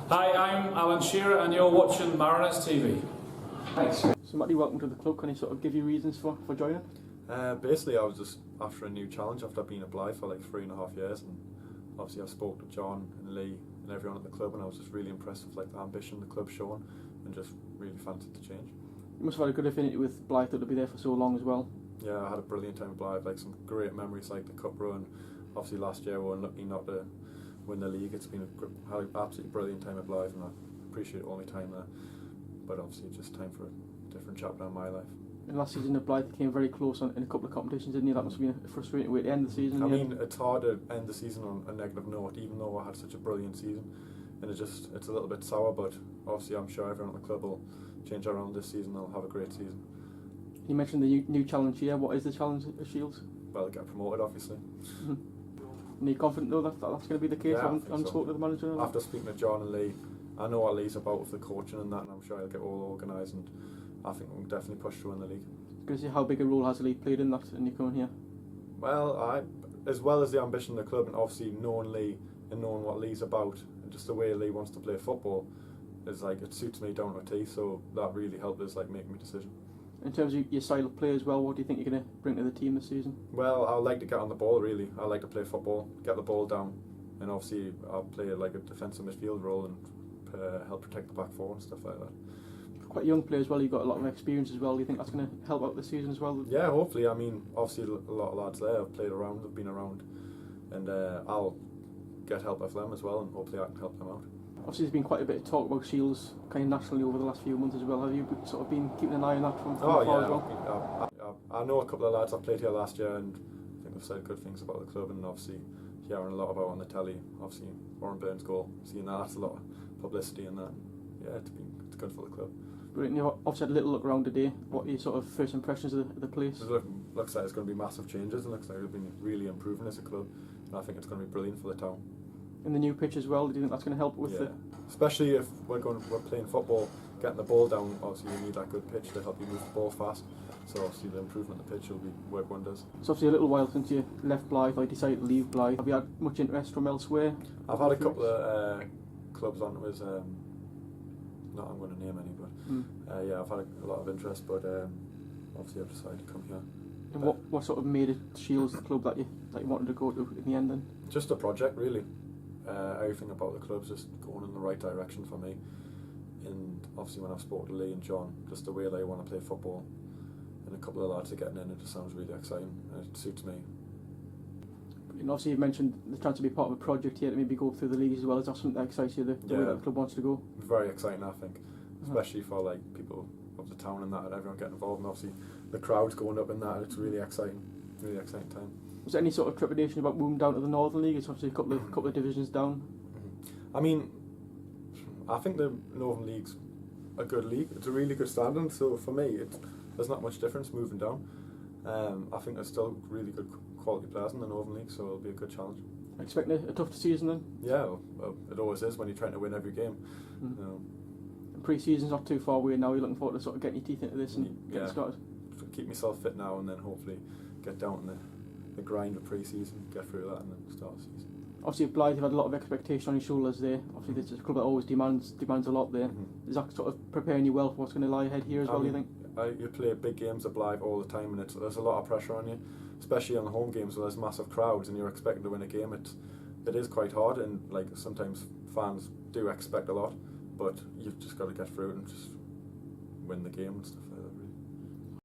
Hi, I'm Alan Shearer and you're watching Mariners TV. Thanks. So Matty, welcome to the club. Can you sort of give you reasons for joining? Basically I was just after a new challenge after being at Blyth for like 3.5 years, and obviously I spoke to John and Lee and everyone at the club, and I was just really impressed with like the ambition the club's shown and just really fancied the change. You must have had a good affinity with Blyth that will be there for so long as well. Yeah, I had a brilliant time at Blyth, like some great memories like the cup run. Obviously last year we were lucky not to win the league. It's been had an absolutely brilliant time at Blyth and I appreciate all my time there, but obviously just time for a different chapter in my life. And last season at Blyth came very close in a couple of competitions, didn't you? That must have been a frustrating way to end the season. I mean, it's hard to end the season on a negative note, even though I had such a brilliant season, and it's a little bit sour, but obviously I'm sure everyone at the club will change around this season. They'll have a great season. You mentioned the new challenge here. What is the challenge at Shields? Well, get promoted obviously. Are you confident though that that's going to be the case? Yeah, I haven't spoken to the manager. After speaking to John and Lee, I know what Lee's about with the coaching and that, and I'm sure he'll get all organised, and I think we'll definitely push through in the league. Because how big a role has Lee played in that in you coming here? Well, as well as the ambition of the club and obviously knowing Lee and knowing what Lee's about and just the way Lee wants to play football, is like it suits me down to a T, so that really helped us like make my decision. In terms of your style of play as well, what do you think you're going to bring to the team this season? Well, I like to get on the ball really. I like to play football, get the ball down, and obviously I'll play like a defensive midfield role and help protect the back four and stuff like that. Quite young player as well, you've got a lot of experience as well. Do you think that's going to help out this season as well? Yeah, hopefully. I mean, obviously a lot of lads there have played around, have been around, and I'll get help off them as well, and hopefully I can help them out. Obviously there's been quite a bit of talk about Shields kind of nationally over the last few months as well. Have you sort of been keeping an eye on that from afar as well? I know a couple of lads that played here last year, and I think they've said good things about the club, and obviously hearing a lot about it on the telly. Obviously Warren Burns' goal, seeing that's a lot of publicity and that. Yeah, it's good for the club. Brilliant. You obviously had a little look around today. What are your sort of first impressions of the place? It looks like it's going to be massive changes, and looks like we've been really improving as a club, and I think it's going to be brilliant for the town. In the new pitch as well, do you think that's going to help with it? Especially if we're playing football, getting the ball down, obviously you need that good pitch to help you move the ball fast. So obviously the improvement of the pitch will work wonders. It's obviously a little while since you left Blyth, I decided to leave Blyth. Have you had much interest from elsewhere? I've had a couple of clubs on it, not I'm going to name any, but yeah, I've had a lot of interest, but obviously I've decided to come here. And what sort of made it Shields the club that you wanted to go to in the end then? Just a project really. Everything about the club's just going in the right direction for me, and obviously when I've spoken to Lee and John, just the way they want to play football, and a couple of lads are getting in, it just sounds really exciting and it suits me. And obviously you've mentioned the chance to be part of a project here to maybe go through the league as well. Is that something that excites you, the way that the club wants to go? Very exciting, I think, especially for like people of the town and that, and everyone getting involved, and obviously the crowd's going up in that, and it's really exciting time. Was there any sort of trepidation about moving down to the Northern League? It's obviously a couple of divisions down. I mean, I think the Northern League's a good league. It's a really good standing, so for me there's not much difference moving down. I think there's still really good quality players in the Northern League, so it'll be a good challenge. Expecting a tough season then? Yeah, well, it always is when you're trying to win every game. You know. Pre-season's not too far away now. You're looking forward to sort of getting your teeth into this and getting started? Keep myself fit now, and then hopefully get down in the grind of pre-season, get through that, and then start the season. Obviously at Blyth you've had a lot of expectation on your shoulders there. Obviously this is a club that always demands a lot there. Is that sort of preparing you well for what's going to lie ahead here as well, do you think? You play big games at Blyth all the time, and there's a lot of pressure on you, especially on the home games where there's massive crowds and you're expecting to win a game. It is quite hard, and like sometimes fans do expect a lot, but you've just got to get through it and just win the game and stuff like that.